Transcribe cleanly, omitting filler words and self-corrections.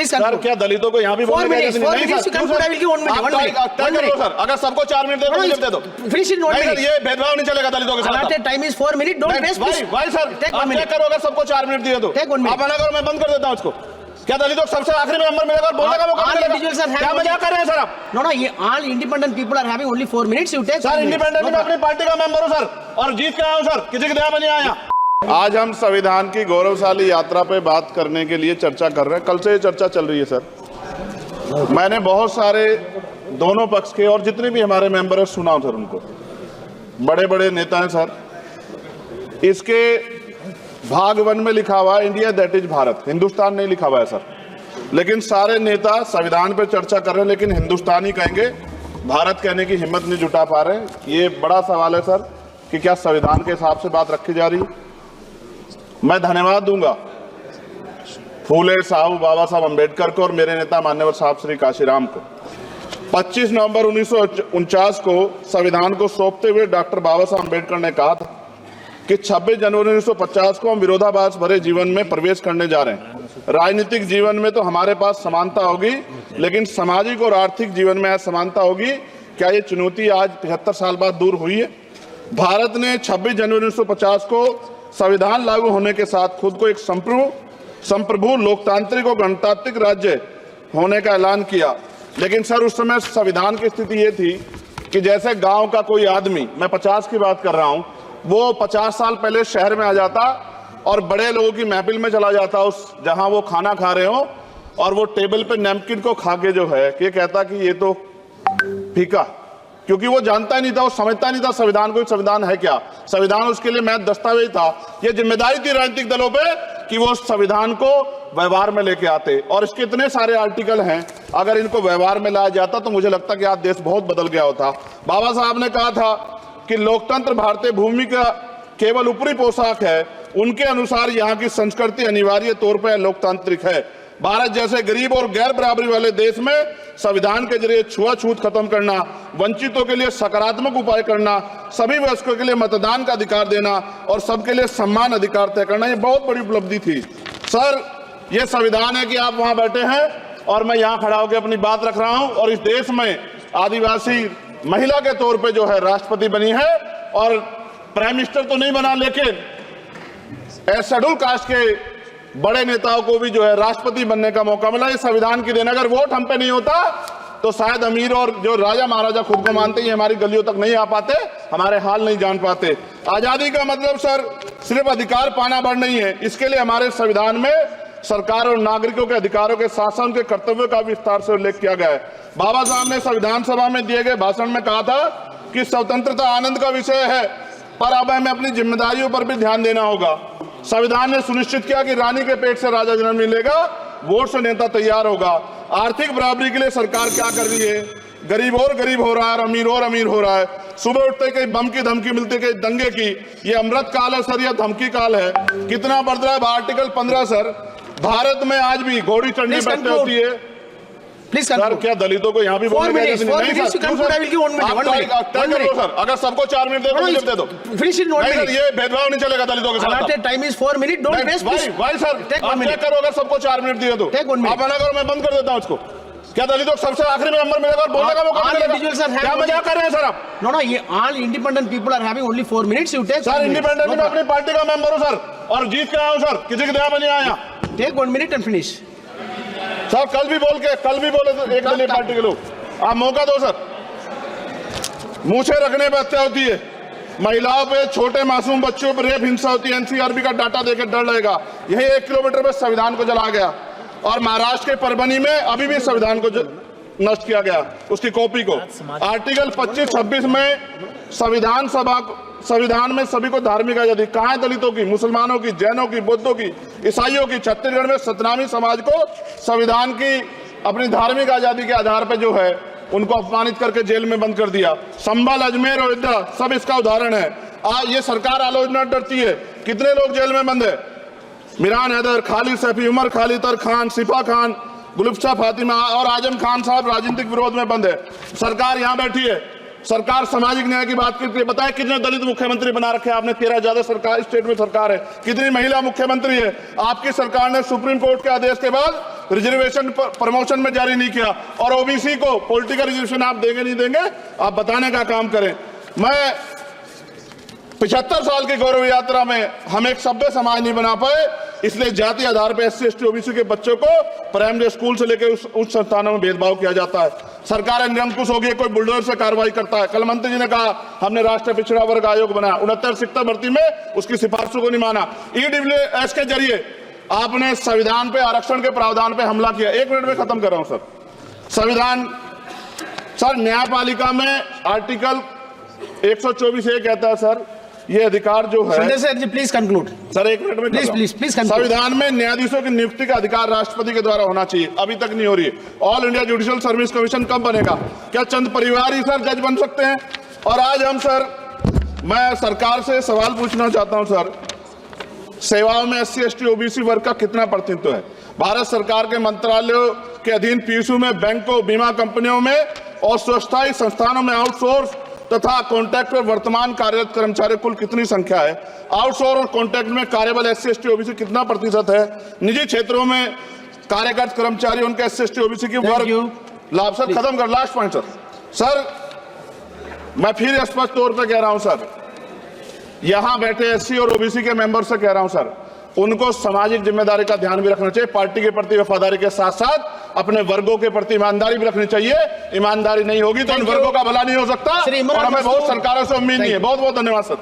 Please sir, क्या दलितों को यहाँ भी बोलने का सर, अगर सबको 4 मिनट दे दो ये भेदभाव नहीं चलेगा दलितों के साथ। Time is 4 minute, don't waste. भाई सर, आप क्या करो अगर सबको 4 मिनट दिए तो आप मना करो, मैं बंद कर देता हूँ इसको। क्या दलितों को सबसे आखिरी में नंबर मिलेगा और बोलने का मौका मिलेगा? क्या मजाक कर रहे हैं सर आप? नो, ये all independent people are having only 4 minutes. You take sir, independent में अपनी पार्टी का मेंबर हूं सर, और जीत के आया हूं सर, किसी के दया में नहीं आया। आज हम संविधान की गौरवशाली यात्रा पे बात करने के लिए चर्चा कर रहे हैं। कल से ये चर्चा चल रही है सर। मैंने बहुत सारे दोनों पक्ष के और जितने भी हमारे मेंबर हैं सुना सर, उनको बड़े बड़े नेता हैं सर। इसके भाग 1 में लिखा हुआ है India that is Bharat, Hindustan नहीं लिखा हुआ है सर। लेकिन सारे नेता संविधान पे चर्चा कर रहे हैं, लेकिन हिंदुस्तान ही कहेंगे, भारत कहने की हिम्मत नहीं जुटा पा रहे। ये बड़ा सवाल है सर कि क्या संविधान के हिसाब से बात रखी जा रही है। मैं धन्यवाद दूंगा फूले साहब बाबा साहब अम्बेडकर को और मेरे नेता मान्यवर साहब श्री काशीराम को। 25 नवंबर 1949 को संविधान को सौंपते हुए डॉक्टर बाबा साहब अम्बेडकर ने कहा था कि 26 जनवरी 1950 को हम विरोधाभास भरे जीवन में प्रवेश करने जा रहे हैं। राजनीतिक जीवन में तो हमारे पास समानता होगी, लेकिन सामाजिक और आर्थिक जीवन में असमानता होगी। क्या ये चुनौती आज 75 साल बाद दूर हुई है? भारत ने 26 जनवरी 1950 को संविधान लागू होने के साथ खुद को एक संप्रभु लोकतांत्रिक और गणतांत्रिक राज्य होने का ऐलान किया। लेकिन सर, उस समय संविधान की स्थिति ये थी कि जैसे गांव का कोई आदमी, मैं 50 की बात कर रहा हूं, वो 50 साल पहले शहर में आ जाता और बड़े लोगों की महफिल में चला जाता, उस जहां वो खाना खा रहे हो, और वो टेबल पे नैपकिन को खा के जो है ये कहता कि ये तो फीका, क्योंकि वो जानता ही नहीं था, वो समझता नहीं था संविधान को। संविधान है क्या? संविधान उसके लिए महज दस्तावेज था। ये जिम्मेदारी थी राजनीतिक दलों पे कि वो संविधान को व्यवहार में लेके आते, और इसके इतने सारे आर्टिकल हैं, अगर इनको व्यवहार में लाया जाता तो मुझे लगता कि आज देश बहुत बदल गया होता। बाबा साहब ने कहा था कि लोकतंत्र भारतीय भूमि का केवल ऊपरी पोशाक है, उनके अनुसार यहाँ की संस्कृति अनिवार्य तौर पर लोकतांत्रिक है। भारत जैसे गरीब और गैर बराबरी वाले देश में संविधान के जरिए छुआछूत खत्म करना, वंचितों के लिए सकारात्मक उपाय करना, सभी वयस्कों के लिए मतदान का अधिकार देना और सबके लिए सम्मान अधिकार तय करना, ये बहुत बड़ी उपलब्धि थी सर। ये संविधान है कि आप वहां बैठे हैं और मैं यहाँ खड़ा होकर अपनी बात रख रहा हूं, और इस देश में आदिवासी महिला के तौर पे जो है राष्ट्रपति बनी है, और प्राइम मिनिस्टर तो नहीं बना, लेकिन शेड्यूल कास्ट के बड़े नेताओं को भी जो है राष्ट्रपति बनने का मौका मिला। ये संविधान की देन। अगर वोट हम पे नहीं होता तो शायद अमीर और जो राजा महाराजा खुद को मानते हैं हमारी गलियों तक नहीं आ पाते, हमारे हाल नहीं जान पाते। आजादी का मतलब सर सिर्फ अधिकार पाना बढ़ नहीं है, इसके लिए हमारे संविधान में सरकार और नागरिकों के अधिकारों के साथ साथ उनके कर्तव्यों का विस्तार से उल्लेख किया गया है। बाबा साहब ने संविधान सभा में दिए गए भाषण में कहा था कि स्वतंत्रता आनंद का विषय है, पर अब हमें अपनी जिम्मेदारियों पर भी ध्यान देना होगा। संविधान ने सुनिश्चित किया कि रानी के पेट से राजा जन्म नहीं लेगा, वोट से नेता तैयार होगा। आर्थिक बराबरी के लिए सरकार क्या कर रही है? गरीब और गरीब हो रहा है, अमीर और अमीर हो रहा है। सुबह उठते कहीं बम की धमकी मिलती, कहीं दंगे की। ये अमृत काल है सर, यह धमकी काल है। कितना बढ़ रहा है आर्टिकल 15 सर। भारत में आज भी घोड़ी चढ़नी बैठती होती है। प्लीज सर, क्या दलितों को यहाँ भी बोलने का नहीं सर? अगर सबको 4 मिनट दे दो ये भेदभाव नहीं चलेगा दलितों के साथ। Time is 4 minute, don't waste. भाई सर, आप क्या करो अगर सबको 4 मिनट दिए तो आप मना करो, मैं बंद कर देता हूँ इसको। क्या दलितों को सबसे आखिरी में नंबर मिलेगा और बोलने का मौका मिलेगा? क्या मजाक कर रहे हैं सर आप? नो, ये all independent people are having only 4 minutes. You take sir, independent में अपनी पार्टी का मेंबर हूं सर, और जीत के आया हूं सर, किसी की दया में नहीं आया। Take 1 minute and finish. Sir, कल भी बोले तो एक दलीय पार्टी के लोग, आप मौका दो सर। मूछे रखने पर हत्या होती है, महिलाओं पे, छोटे मासूम बच्चों पर रेप हिंसा होती है। एनसीआरबी का डाटा देकर डर लगेगा। यही 1 किलोमीटर में संविधान को जला गया, और महाराष्ट्र के परभनी में अभी भी संविधान को नष्ट किया गया, उसकी कॉपी को। आर्टिकल 25-26 में संविधान में सभी को धार्मिक आजादी। कहाँ है दलितों की, मुसलमानों की, जैनों की, बौद्धों की, ईसाइयों की? छत्तीसगढ़ में सतनामी समाज को संविधान की अपनी धार्मिक आजादी के आधार पर जो है उनको अपमानित करके जेल में बंद कर दिया। संभल, अजमेर, अयोध्या सब इसका उदाहरण है। ये सरकार आलोचना डरती है। कितने लोग जेल में बंद है? मिरान हैदर, खालिद सैफी, उमर खालिद खान, सिफा खान, गुलफ्शा फातिमा और आजम खान साहब राजनीतिक विरोध में बंद है। सरकार यहाँ बैठी है, सरकार सामाजिक न्याय की बात करती है। बताएं कितने दलित मुख्यमंत्री बना रखे हैं आपने? 13 ज्यादा सरकार स्टेट में सरकार है। कितनी महिला मुख्यमंत्री है? आपकी सरकार ने सुप्रीम कोर्ट के आदेश के बाद रिजर्वेशन प्रमोशन में जारी नहीं किया, और ओबीसी को पॉलिटिकल रिजर्वेशन आप देंगे नहीं देंगे, आप बताने का काम करें। मैं 75 साल की गौरव यात्रा में हम एक सभ्य समाज नहीं बना पाए, इसलिए जाति आधार पर SC ST OBC के बच्चों को प्राइमरी स्कूल से लेकर उच्च संस्थानों में भेदभाव किया जाता है। सरकार निरंकुश हो गई, कोई बुलडोजर से कार्रवाई करता है। कल मंत्री जी ने कहा हमने राष्ट्रीय पिछड़ा वर्ग आयोग बनाया, 69 शिक्षक भर्ती में उसकी सिफारिशों को नहीं माना। EWS के जरिए आपने संविधान पे आरक्षण के प्रावधान पे हमला किया। 1 मिनट में खत्म कर रहा हूं सर। संविधान सर, न्यायपालिका में आर्टिकल 124 ये कहता है सर, ये अधिकार जो है, Sanjay sir ji please conclude sir 1 minute में प्लीज संविधान में न्यायाधीशों की नियुक्ति का अधिकार राष्ट्रपति के द्वारा होना चाहिए, अभी तक नहीं हो रही है। All India judicial service commission कब बनेगा? क्या चंद परिवार ही सर जज बन सकते हैं? और आज हम सर, मैं सरकार से सवाल पूछना चाहता हूं सर, सेवाओं में SC ST OBC वर्ग का कितना प्रतिनिधित्व है? भारत सरकार के मंत्रालयों के अधीन PSU में, बैंकों, बीमा कंपनियों में और स्वस्थायी संस्थानों में आउटसोर्स तथा कॉन्ट्रैक्ट पर वर्तमान कार्यरत कर्मचारी कुल कितनी संख्या है? आउटसोर्स और कॉन्ट्रैक्ट में कार्यबल SC ST OBC कितना प्रतिशत है? निजी क्षेत्रों में कार्यरत कर्मचारी उनके SC ST OBC की वर्ग लाभ। सर खत्म कर, लास्ट पॉइंट सर। सर मैं फिर स्पष्ट तौर पर कह रहा हूं सर, यहां बैठे SC और OBC के मेंबर से कह रहा हूं सर, उनको सामाजिक जिम्मेदारी का ध्यान भी रखना चाहिए। पार्टी के प्रति वफादारी के साथ साथ अपने वर्गों के प्रति ईमानदारी भी रखनी चाहिए। ईमानदारी नहीं होगी तो इन वर्गों का भला नहीं हो सकता, और हमें बहुत सरकारों से उम्मीद नहीं है। बहुत बहुत धन्यवाद सर।